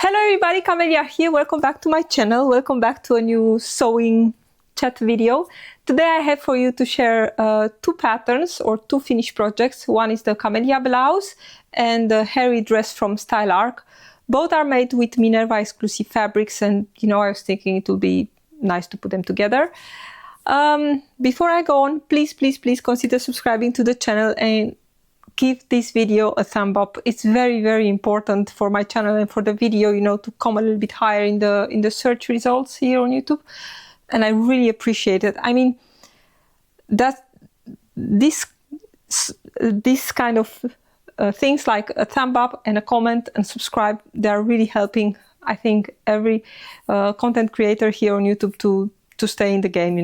Hello everybody, Camelia here. Welcome back to my channel. Welcome back to a new sewing chat video. Today I have for you to share two patterns or two finished projects. One is the Camelia blouse and the Harry dress from SAHarry. Both are made with Minerva exclusive fabrics, and I was thinking it would be nice to put them together. Before I go on, please consider subscribing to the channel and give this video a thumb up. It's very important for my channel and for the video, to come a little bit higher in the search results here on YouTube, and I really appreciate it. I mean, that this kind of things like a thumb up and a comment and subscribe, they are really helping, I think, every content creator here on YouTube to stay in the game,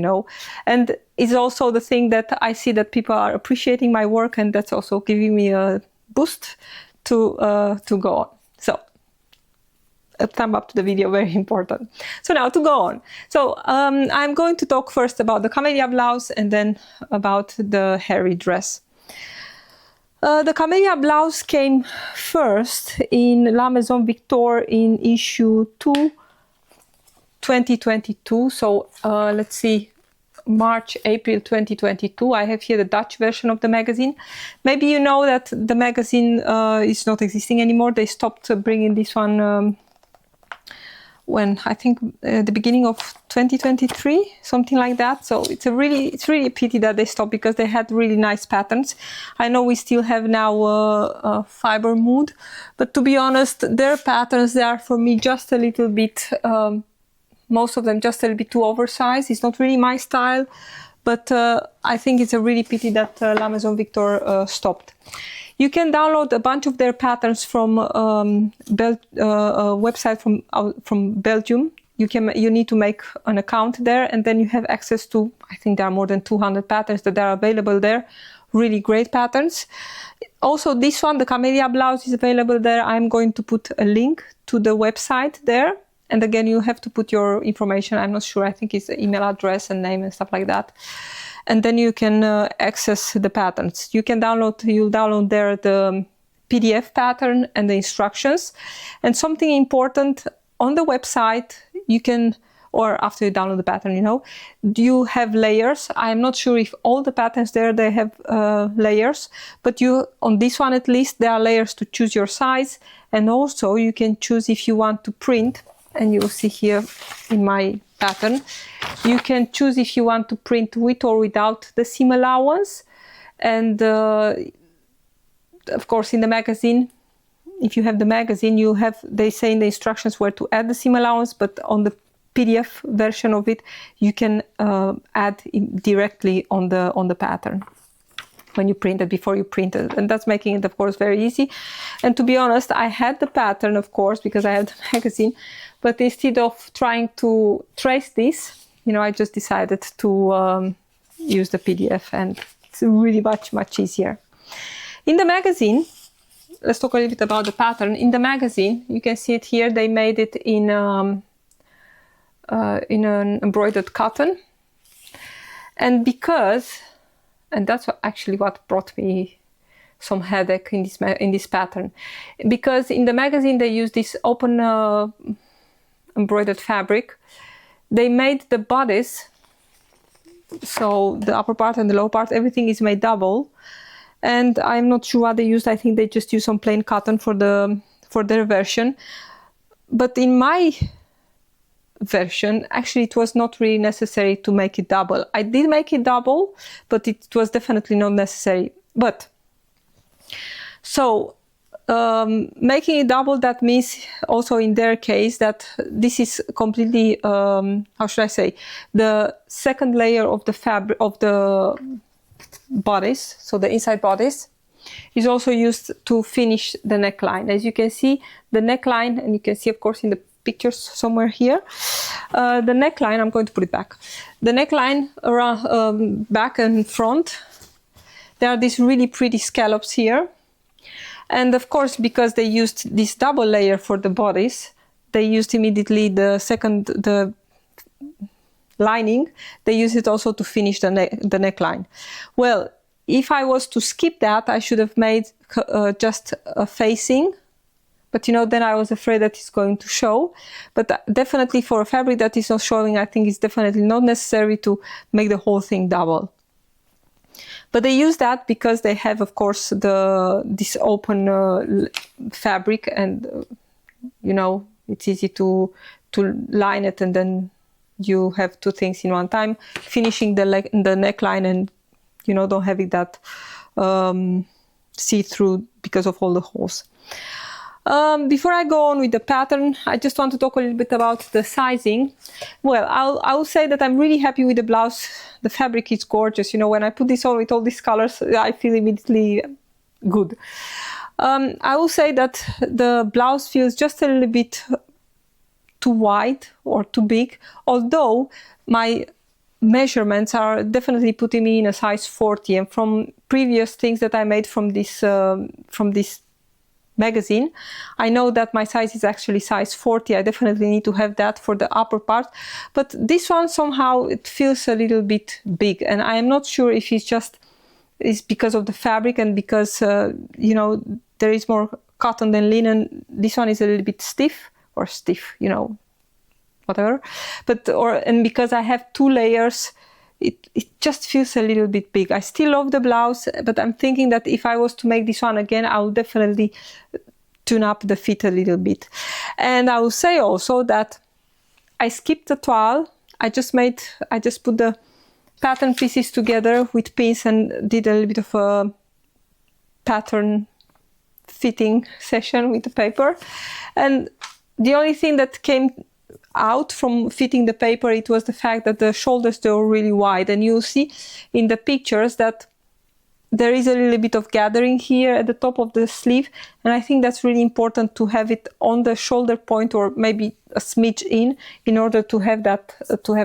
and it's also the thing that I see that people are appreciating my work, and that's also giving me a boost to go on. So a thumb up to the video, very important. So now to go on. So I'm going to talk first about the Camelia blouse and then about the Harry dress. The Camelia blouse came first in La Maison Victor in issue 2, 2022. So let's see, March, April 2022. I have here the Dutch version of the magazine. Maybe you know that the magazine is not existing anymore. They stopped bringing this one when I think the beginning of 2023, something like that. So it's really a pity that they stopped, because they had really nice patterns. I know we still have now fiber mood, but to be honest, their patterns, they are for me just a little bit most of them just a little bit too oversized. It's not really my style, but I think it's a really pity that La Maison Victor stopped. You can download a bunch of their patterns from a website from Belgium. You need to make an account there, and then you have access to, I think there are more than 200 patterns that are available there. Really great patterns. Also, this one, the Camelia blouse, is available there. I'm going to put a link to the website there. And again, you have to put your information. I'm not sure. I think it's email address and name and stuff like that. And then you can access the patterns. You'll download there the PDF pattern and the instructions. And something important on the website, you can, or after you download the pattern, you have layers. I'm not sure if all the patterns there, they have layers, but on this one at least, there are layers to choose your size. And also you can choose if you want to print. And you will see here in my pattern, you can choose if you want to print with or without the seam allowance. And of course, in the magazine, if you have the magazine, they say in the instructions where to add the seam allowance, but on the PDF version of it, you can add it directly on the pattern when you print it, before you print it. And that's making it, of course, very easy. And to be honest, I had the pattern, of course, because I have the magazine, but instead of trying to trace this, I just decided to use the PDF, and it's really much easier. In the magazine, let's talk a little bit about the pattern. In the magazine, you can see it here, they made it in an embroidered cotton. And that's actually what brought me some headache in this pattern, because in the magazine they use this open embroidered fabric. They made the bodice, so the upper part and the lower part, everything is made double, and I'm not sure what they used. I think they just used some plain cotton for their version. But in my version, actually, it was not really necessary to make it double. I did make it double, but it was definitely not necessary. But so making it double, that means also in their case that this is completely how should I say, the second layer of the fabric of the bodice, so the inside bodice, is also used to finish the neckline. As you can see, the neckline, and you can see, of course, in the pictures somewhere here, the neckline, I'm going to put it back. The neckline around back and front, there are these really pretty scallops here. And of course, because they used this double layer for the bodice, they used immediately the lining. They use it also to finish the neckline. Well, if I was to skip that, I should have made just a facing, but you know, then I was afraid that it's going to show. But definitely for a fabric that is not showing, I think it's definitely not necessary to make the whole thing double. But they use that because they have, of course, this open fabric, and you know, it's easy to line it, and then you have two things in one time, finishing the neckline, and you know, don't having that see-through because of all the holes. Before I go on with the pattern, I just want to talk a little bit about the sizing. Well, I'll say that I'm really happy with the blouse. The fabric is gorgeous. You know, when I put this on with all these colors, I feel immediately good. I will say that the blouse feels just a little bit too wide or too big, although my measurements are definitely putting me in a size 40, and from previous things that I made from this magazine, I know that my size is actually size 40. I definitely need to have that for the upper part, but this one somehow it feels a little bit big, and I am not sure if it's because of the fabric and because you know, there is more cotton than linen. This one is a little bit stiff, you know, whatever. And because I have 2 layers, it just feels a little bit big. I still love the blouse, but I'm thinking that if I was to make this one again, I will definitely tune up the fit a little bit. And I will say also that I skipped the toile. I just put the pattern pieces together with pins and did a little bit of a pattern fitting session with the paper. And the only thing that came out from fitting the paper, it was the fact that the shoulders, they were really wide, and you'll see in the pictures that there is a little bit of gathering here at the top of the sleeve, and I think that's really important to have it on the shoulder point, or maybe a smidge in order to have that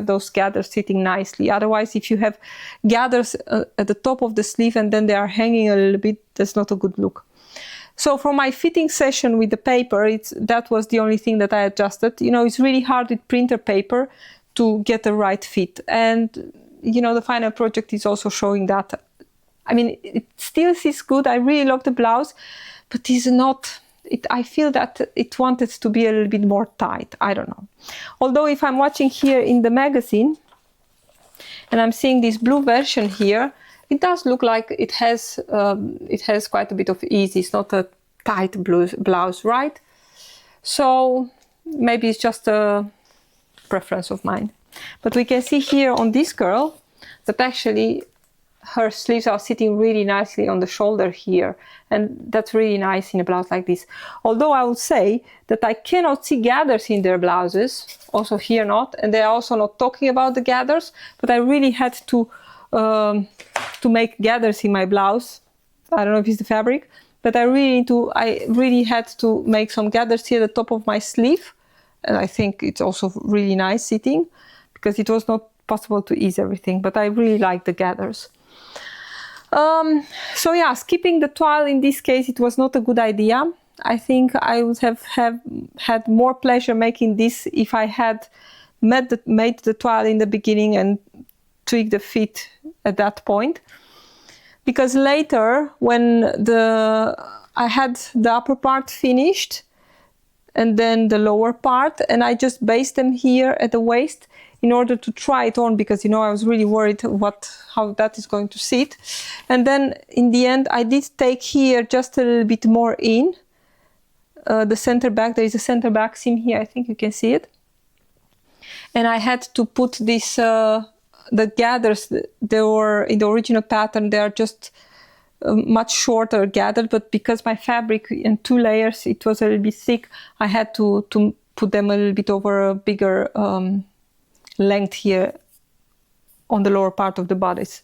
those gathers sitting nicely. Otherwise, if you have gathers at the top of the sleeve and then they are hanging a little bit, that's not a good look. So for my fitting session with the paper, that was the only thing that I adjusted. You know, it's really hard with printer paper to get the right fit. And, you know, the final project is also showing that. I mean, it still is good. I really love the blouse, but it's not, I feel that it wanted to be a little bit more tight. I don't know. Although if I'm watching here in the magazine and I'm seeing this blue version here, it does look like it has quite a bit of ease. It's not a tight blouse, right? So maybe it's just a preference of mine. But we can see here on this girl that actually her sleeves are sitting really nicely on the shoulder here, and that's really nice in a blouse like this. Although I would say that I cannot see gathers in their blouses, also here not, and they're also not talking about the gathers, but I really had to make gathers in my blouse. I don't know if it's the fabric, but I really had to make some gathers here at the top of my sleeve, and I think it's also really nice sitting because it was not possible to ease everything, but I really like the gathers. So yeah, skipping the toile in this case, it was not a good idea. I think I would have had more pleasure making this if I had made the toile in the beginning and tweaked the fit at that point. Because later, when I had the upper part finished and then the lower part, and I just based them here at the waist in order to try it on, because, you know, I was really worried how that is going to sit. And then in the end, I did take here just a little bit more in the center back. There is a center back seam here. I think you can see it. And I had to put this, the gathers, they were in the original pattern, they are just much shorter gathered, but because my fabric in 2 layers, it was a little bit thick, I had to put them a little bit over a bigger length here on the lower part of the bodice.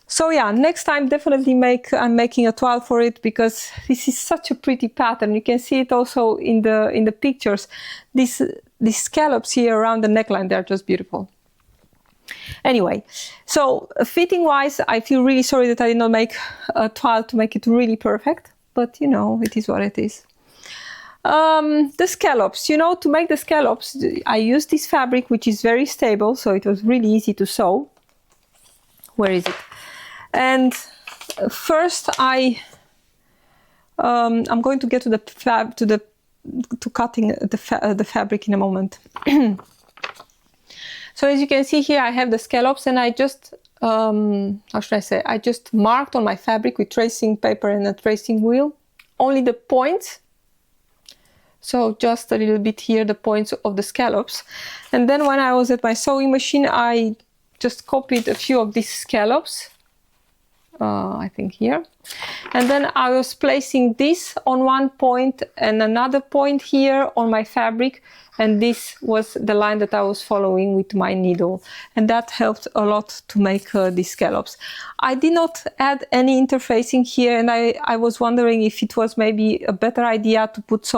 So yeah, next time definitely I'm making a toile for it, because this is such a pretty pattern. You can see it also in the pictures. These scallops here around the neckline, they're just beautiful. Anyway, so fitting wise, I feel really sorry that I did not make a toile to make it really perfect, but you know, it is what it is. The scallops, you know, to make the scallops, I used this fabric, which is very stable, so it was really easy to sew. Where is it? And first I I'm going to get to to cutting the fabric in a moment. So as you can see here, I have the scallops, and I just how should I say? I just marked on my fabric with tracing paper and a tracing wheel only the points. So just a little bit here, the points of the scallops. And then when I was at my sewing machine, I just copied a few of these scallops, I think here. And then I was placing this on one point and another point here on my fabric. And this was the line that I was following with my needle. And that helped a lot to make these scallops. I did not add any interfacing here, and I was wondering if it was maybe a better idea to put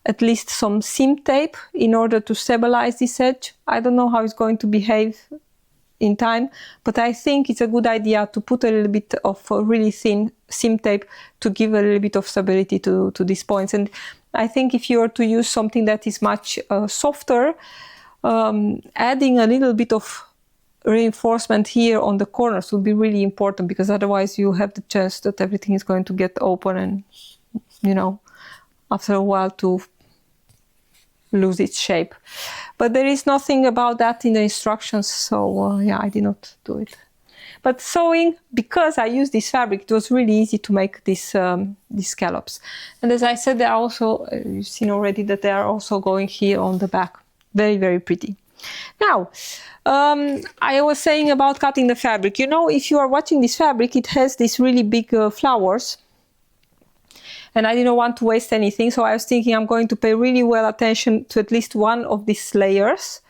at least some seam tape in order to stabilize this edge. I don't know how it's going to behave in time, but I think it's a good idea to put a little bit of really thin seam tape to give a little bit of stability to these points. And I think if you were to use something that is much softer, adding a little bit of reinforcement here on the corners would be really important, because otherwise you have the chance that everything is going to get open and, you know, after a while to lose its shape. But there is nothing about that in the instructions, so yeah, I did not do it. But sewing, because I used this fabric, it was really easy to make these scallops. And as I said, they are also, you've seen already that they are also going here on the back. Very, very pretty. Now, I was saying about cutting the fabric. You know, if you are watching this fabric, it has these really big flowers. And I didn't want to waste anything, so I was thinking I'm going to pay really well attention to at least one of these layers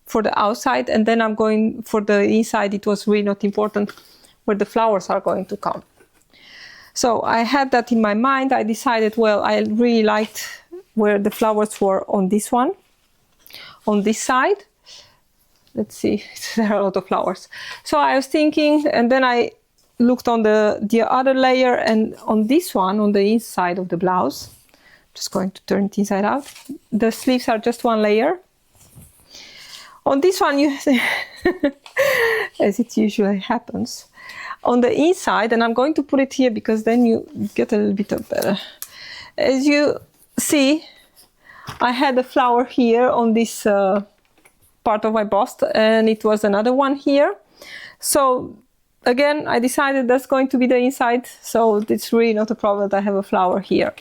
for the outside, and then I'm going for the inside. It was really not important where the flowers are going to come. So I had that in my mind. I decided, well, I really liked where the flowers were on this one, on this side. Let's see, there are a lot of flowers. So I was thinking, and then I looked on the other layer, and on this one, on the inside of the blouse, just going to turn it inside out. The sleeves are just one layer. On this one, you as it usually happens, on the inside, and I'm going to put it here because then you get a little bit of better. As you see, I had a flower here on this part of my bust, and it was another one here. So again, I decided that's going to be the inside, so it's really not a problem that I have a flower here.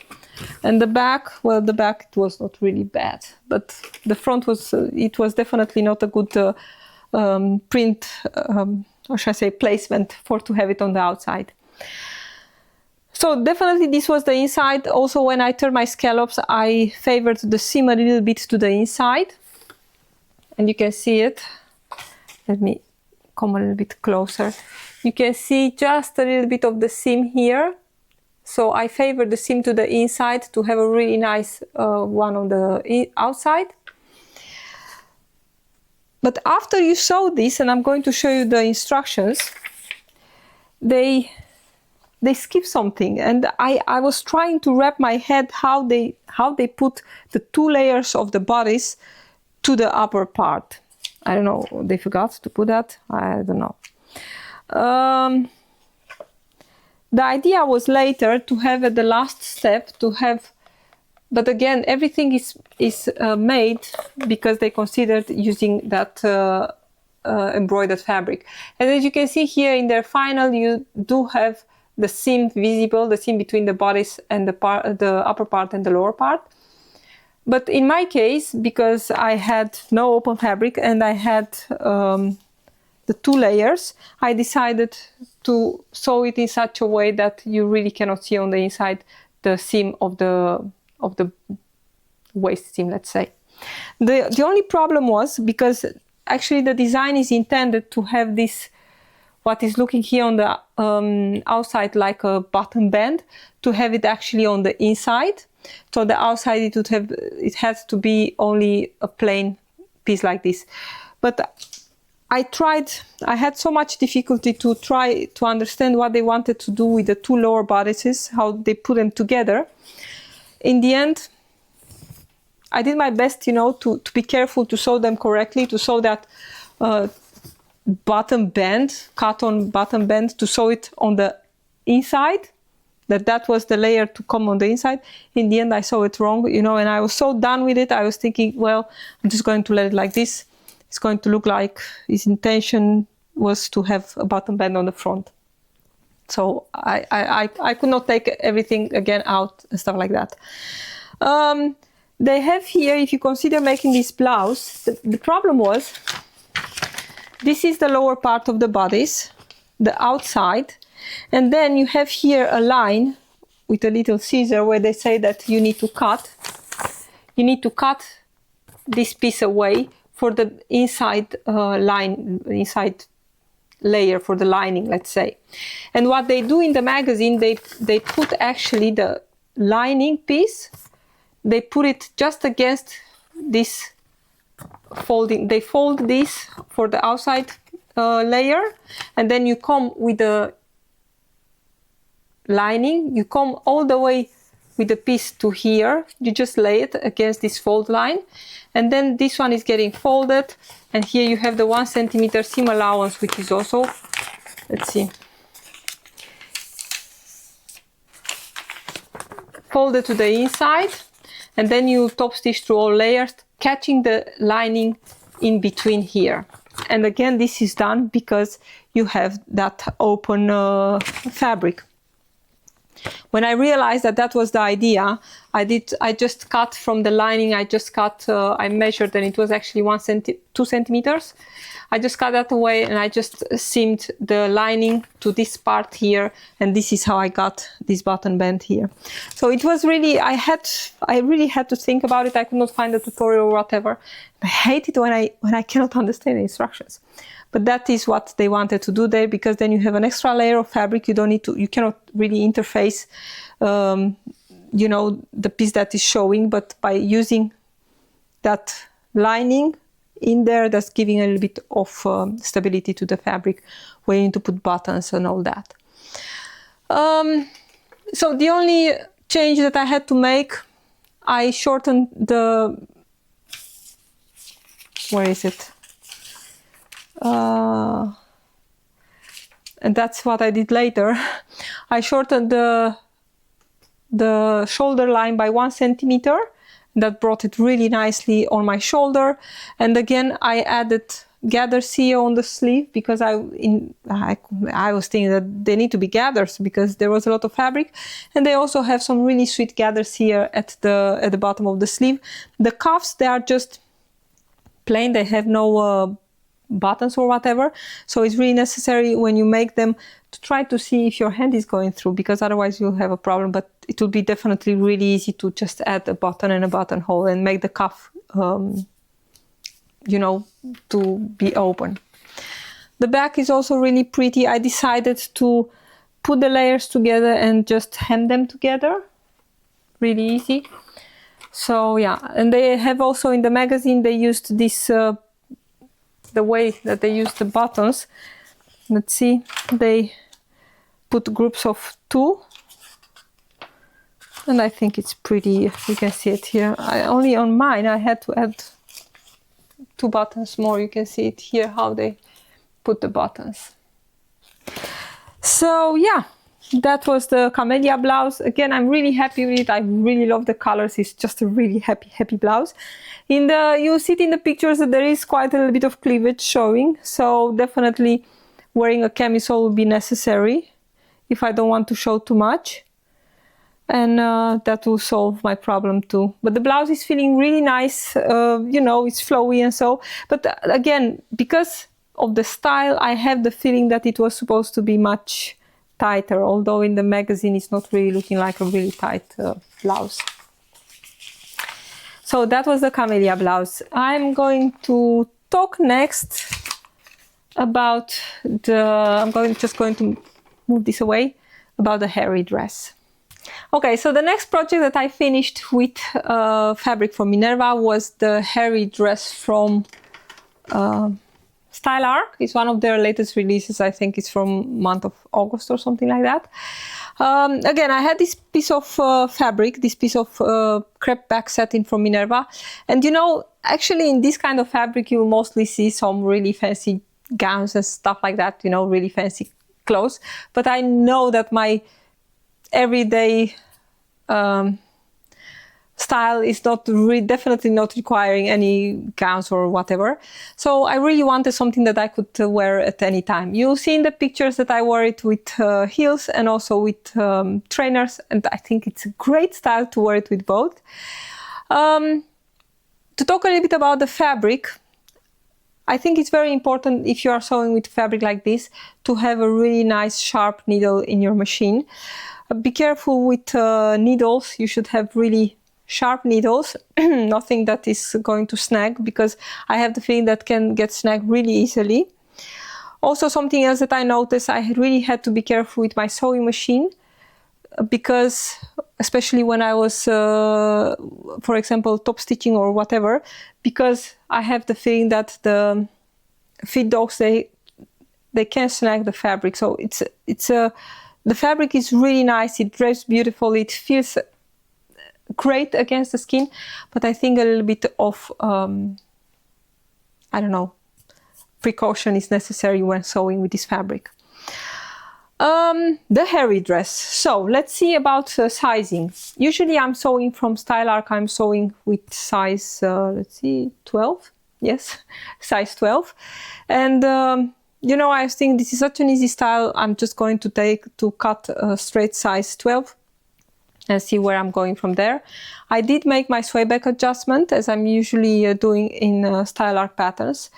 And the back, well, the back, it was not really bad, but the front was, it was definitely not a good print, or should I say placement to have it on the outside. So definitely this was the inside. Also, when I turned my scallops, I favored the seam a little bit to the inside, and you can see it. Let me come a little bit closer. You can see just a little bit of the seam here. So I favor the seam to the inside to have a really nice one on the outside. But after you sew this, and I'm going to show you the instructions, they skip something. And I was trying to wrap my head how they put the two layers of the bodice to the upper part. I don't know, they forgot to put that, I don't know. The idea was later to have at the last step to have, but again, everything is made because they considered using that embroidered fabric. And as you can see here in their final, you do have the seam visible, the seam between the bodice and the upper part and the lower part. But in my case, because I had no open fabric and I had the two layers, I decided to sew it in such a way that you really cannot see on the inside the seam of the waist seam, let's say. The only problem was, because actually the design is intended to have this, what is looking here on the outside like a button band, to have it actually on the inside. So the outside it has to be only a plain piece like this. But I had so much difficulty to try to understand what they wanted to do with the two lower bodices, how they put them together. In the end, I did my best, you know, to be careful to sew them correctly, to sew that bottom band, cut-on bottom band, to sew it on the inside that was the layer to come on the inside. In the end, I saw it wrong, you know, and I was so done with it. I was thinking, well, I'm just going to let it like this. It's going to look like his intention was to have a button band on the front. So I could not take everything again out and stuff like that. They have here, if you consider making this blouse, the problem was, this is the lower part of the bodice, the outside, and then you have here a line with a little scissor where they say that you need to cut. You need to cut this piece away for the inside inside layer, for the lining, let's say. And what they do in the magazine, they put actually the lining piece, they put it just against this folding. They fold this for the outside layer, and then you come with the lining, you come all the way with the piece to here, you just lay it against this fold line, and then this one is getting folded, and here you have the 1 centimeter seam allowance, which is also, let's see, folded to the inside, and then you top stitch through all layers, catching the lining in between here. And again, this is done because you have that open fabric. When I realized that that was the idea, I just cut from the lining, I measured, and it was actually 2 centimeters. I just cut that away, and I just seamed the lining to this part here, and this is how I got this button band here. So it was really, I really had to think about it. I could not find a tutorial or whatever. I hate it when I cannot understand the instructions. But that is what they wanted to do there, because then you have an extra layer of fabric. You cannot really interface, you know, the piece that is showing, but by using that lining in there, that's giving a little bit of stability to the fabric, where you need to put buttons and all that. So the only change that I had to make, I shortened the, where is it? And that's what I did later. I shortened the shoulder line by 1 centimeter. That brought it really nicely on my shoulder. And again, I added gather seam on the sleeve, because I was thinking that they need to be gathers because there was a lot of fabric. And they also have some really sweet gather seam at the bottom of the sleeve. The cuffs, they are just plain. They have no buttons or whatever, so it's really necessary when you make them to try to see if your hand is going through, because otherwise you'll have a problem. But it will be definitely really easy to just add a button and a buttonhole and make the cuff you know, to be open. The back is also really pretty. I decided to put the layers together and just hem them together, really easy. So yeah, and they have also in the magazine, they used this the way that they use the buttons. Let's see, they put groups of 2, and I think it's pretty. You can see it here. Only on mine I had to add 2 buttons more. You can see it here how they put the buttons. So yeah, that was the Camelia blouse. Again, I'm really happy with it. I really love the colors. It's just a really happy blouse. You see it in the pictures that there is quite a little bit of cleavage showing, so definitely wearing a camisole will be necessary if I don't want to show too much, and that will solve my problem too. But the blouse is feeling really nice, you know, it's flowy and so, but again, because of the style, I have the feeling that it was supposed to be much tighter, although in the magazine it's not really looking like a really tight blouse. So that was the Camelia blouse. I'm going to talk next about just going to move this away, about the Harry dress. Okay, so the next project that I finished with fabric from Minerva was the Harry dress from SAHarry. It's one of their latest releases. I think it's from month of August or something like that. Again, I had this piece of fabric, this piece of crepe back satin from Minerva. And you know, actually in this kind of fabric, you will mostly see some really fancy gowns and stuff like that, you know, really fancy clothes. But I know that my everyday style is definitely not requiring any gowns or whatever. So I really wanted something that I could wear at any time. You'll see in the pictures that I wore it with heels and also with trainers, and I think it's a great style to wear it with both. To talk a little bit about the fabric, I think it's very important if you are sewing with fabric like this to have a really nice sharp needle in your machine. Be careful with needles. You should have really sharp needles, nothing that is going to snag, because I have the feeling that can get snagged really easily. Also, something else that I noticed, I really had to be careful with my sewing machine, because especially when I was, for example, top stitching or whatever, because I have the feeling that the feed dogs, they can snag the fabric. So the fabric is really nice, it drapes beautifully, it feels great against the skin, but I think a little bit of I don't know, precaution is necessary when sewing with this fabric. The Harry dress. So let's see about sizing. Usually I'm sewing from SAHarry. I'm sewing with size let's see, 12. Yes, size 12. And you know, I think this is such an easy style. I'm just going to cut a straight size 12 and see where I'm going from there. I did make my sway back adjustment, as I'm usually doing in SAHarry patterns.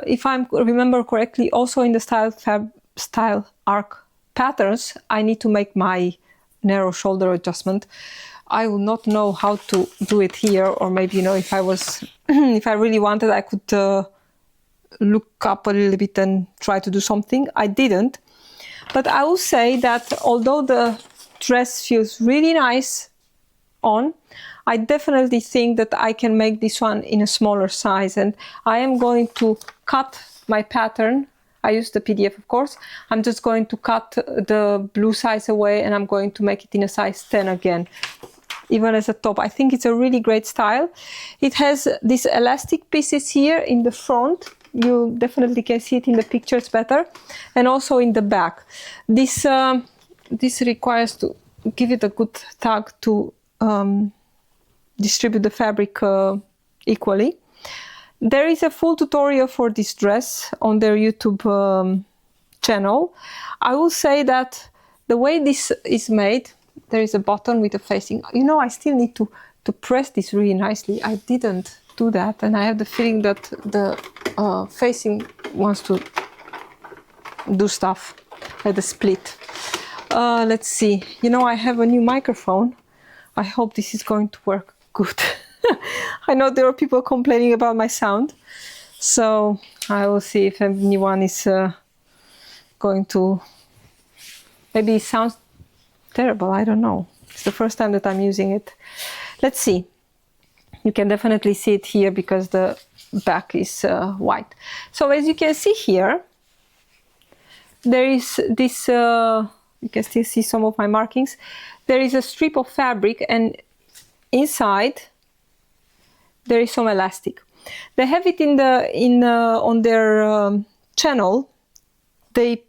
If I remember correctly, also in the SAHarry patterns, I need to make my narrow shoulder adjustment. I will not know how to do it here, or maybe, you know, if I was, if I really wanted, I could look up a little bit and try to do something. I didn't. But I will say that although the dress feels really nice on, I definitely think that I can make this one in a smaller size, and I am going to cut my pattern. I use the PDF, of course. I'm just going to cut the blue size away, and I'm going to make it in a size 10 again, even as a top. I think it's a really great style. It has these elastic pieces here in the front. You definitely can see it in the pictures better, and also in the back. This requires to give it a good tug to distribute the fabric equally. There is a full tutorial for this dress on their YouTube channel. I will say that the way this is made, there is a button with a facing. You know, I still need to press this really nicely. I didn't do that, and I have the feeling that the facing wants to do stuff at the split. Let's see. You know, I have a new microphone. I hope this is going to work good. I know there are people complaining about my sound, so I will see if anyone is going to... Maybe it sounds terrible, I don't know. It's the first time that I'm using it. Let's see. You can definitely see it here because the back is white. So as you can see here, there is this... you can still see some of my markings. There is a strip of fabric, and inside there is some elastic. They have it on their channel. They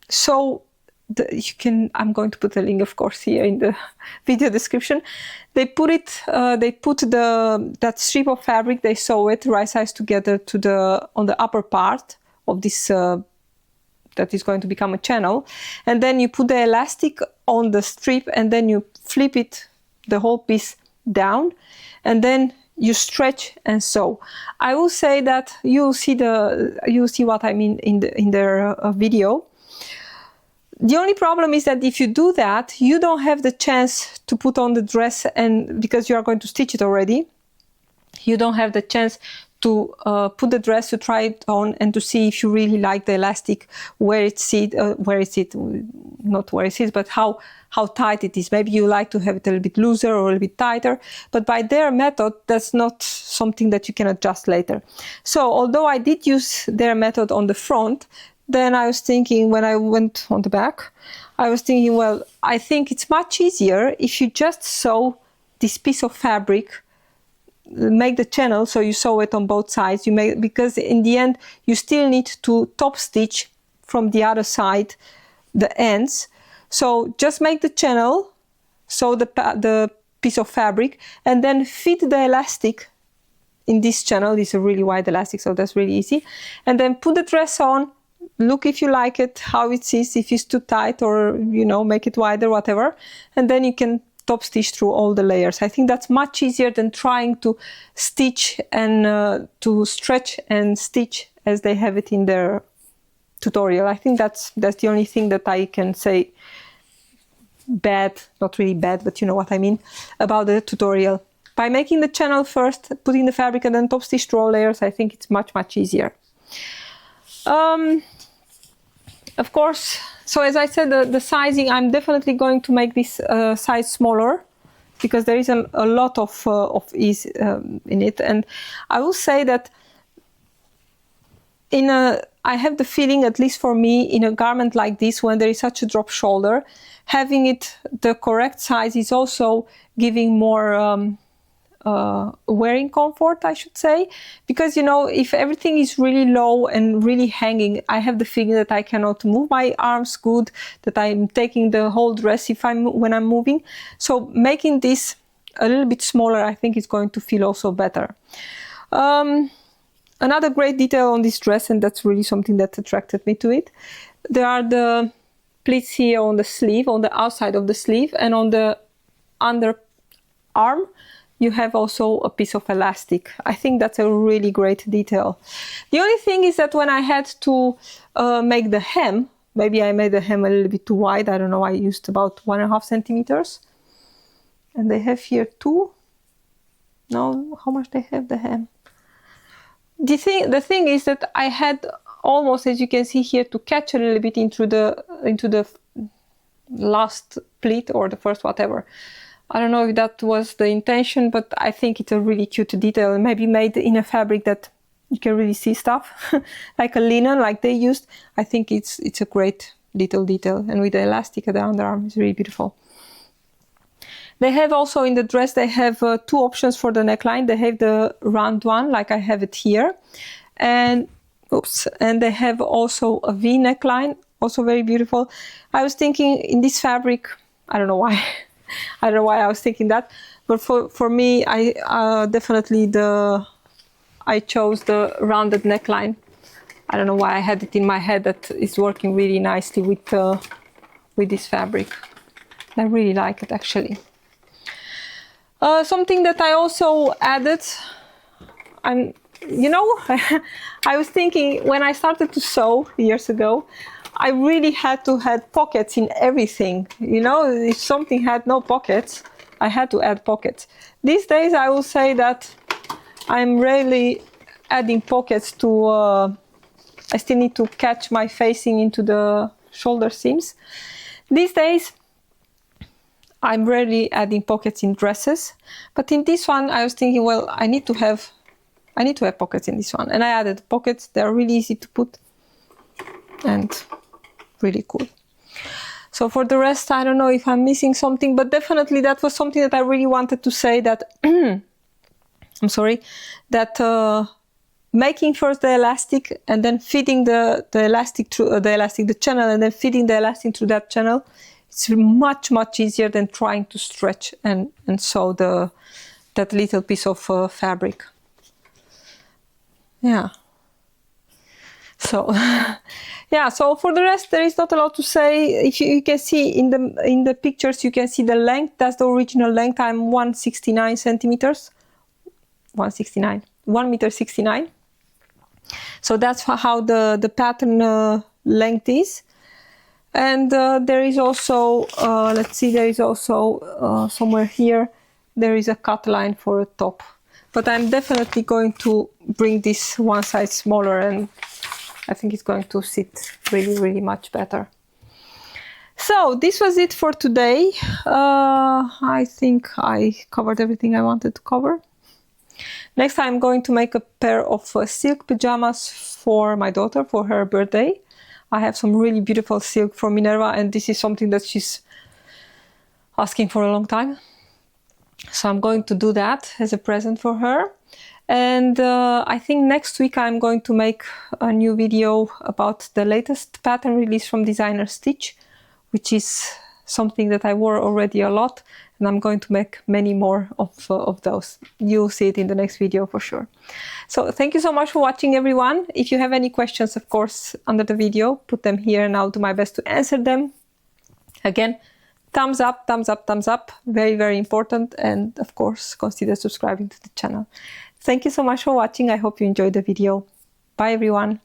sew I'm going to put the link, of course, here in the video description. They put that strip of fabric. They sew it right sides together on the upper part of this. That is going to become a channel, and then you put the elastic on the strip, and then you flip it, the whole piece down, and then you stretch and sew. I will say that you'll see what I mean in their video. The only problem is that if you do that, you don't have the chance to put on the dress, and because you are going to stitch it already, you don't have the chance to put the dress, to try it on, and to see if you really like the elastic, where it sits, not where it sits, but how tight it is. Maybe you like to have it a little bit looser or a little bit tighter, but by their method, that's not something that you can adjust later. So although I did use their method on the front, then I was thinking, when I went on the back, I was thinking, well, I think it's much easier if you just sew this piece of fabric, make the channel, so you sew it on both sides. Because in the end, you still need to top stitch from the other side, the ends. So just make the channel, sew the piece of fabric, and then fit the elastic in this channel. This is a really wide elastic, so that's really easy. And then put the dress on, look if you like it, how it is, if it's too tight, or, you know, make it wider, whatever. And then you can top stitch through all the layers. I think that's much easier than trying to stitch and to stretch and stitch as they have it in their tutorial. I think that's the only thing that I can say bad, not really bad, but you know what I mean, about the tutorial. By making the channel first, putting the fabric and then top stitch through all layers, I think it's much easier. Of course, so as I said, the sizing, I'm definitely going to make this size smaller, because there is a lot of ease in it. And I will say that I have the feeling, at least for me, in a garment like this, when there is such a drop shoulder, having it the correct size is also giving more wearing comfort, I should say. Because, you know, if everything is really low and really hanging, I have the feeling that I cannot move my arms good, that I'm taking the whole dress when I'm moving. So making this a little bit smaller, I think is going to feel also better. Another great detail on this dress, and that's really something that attracted me to it, there are the pleats here on the sleeve, on the outside of the sleeve, and on the underarm you have also a piece of elastic. I think that's a really great detail. The only thing is that when I had to make the hem, maybe I made the hem a little bit too wide, I don't know, I used about 1.5 centimeters. And they have here 2. No, how much they have the hem? The thing is that I had almost, as you can see here, to catch a little bit into the last pleat or the first whatever. I don't know if that was the intention, but I think it's a really cute detail, maybe made in a fabric that you can really see stuff, like a linen, like they used. I think it's a great little detail, and with the elastic at the underarm, it's really beautiful. They have also in the dress, they have 2 options for the neckline. They have the round one, like I have it here, and they have also a V neckline, also very beautiful. I was thinking in this fabric, I don't know why. I don't know why I was thinking that, but for me, I definitely I chose the rounded neckline. I don't know why I had it in my head that it's working really nicely with this fabric. I really like it, actually. Something that I also added, you know, I was thinking when I started to sew years ago, I really had to have pockets in everything. You know, if something had no pockets, I had to add pockets. These days, I will say that I'm rarely adding pockets to, I still need to catch my facing into the shoulder seams. These days, I'm rarely adding pockets in dresses, but in this one, I was thinking, well, I need to have pockets in this one. And I added pockets. They're really easy to put and really cool. So for the rest, I don't know if I'm missing something, but definitely that was something that I really wanted to say, that I'm sorry, that making first the elastic and then feeding the elastic through the channel, and then feeding the elastic through that channel, it's much easier than trying to stretch and sew that little piece of fabric. Yeah. So, yeah. So for the rest, there is not a lot to say. If you can see in the pictures, you can see the length. That's the original length. I'm 169 centimeters. 1 meter 69. So that's how the pattern length is. And there is also, let's see, there is also somewhere here, there is a cut line for a top. But I'm definitely going to bring this one size smaller, and I think it's going to sit really much better. So this was it for today. I think I covered everything I wanted to cover. Next time I'm going to make a pair of silk pajamas for my daughter for her birthday. I have some really beautiful silk from Minerva, and this is something that she's asking for a long time. So I'm going to do that as a present for her. And I think next week I'm going to make a new video about the latest pattern release from Designer Stitch, which is something that I wore already a lot, and I'm going to make many more of those. You'll see it in the next video for sure. So thank you so much for watching, everyone. If you have any questions, of course, under the video, put them here and I'll do my best to answer them. Again, thumbs up, thumbs up, thumbs up. Very, very important. And of course, consider subscribing to the channel. Thank you so much for watching. I hope you enjoyed the video. Bye, everyone.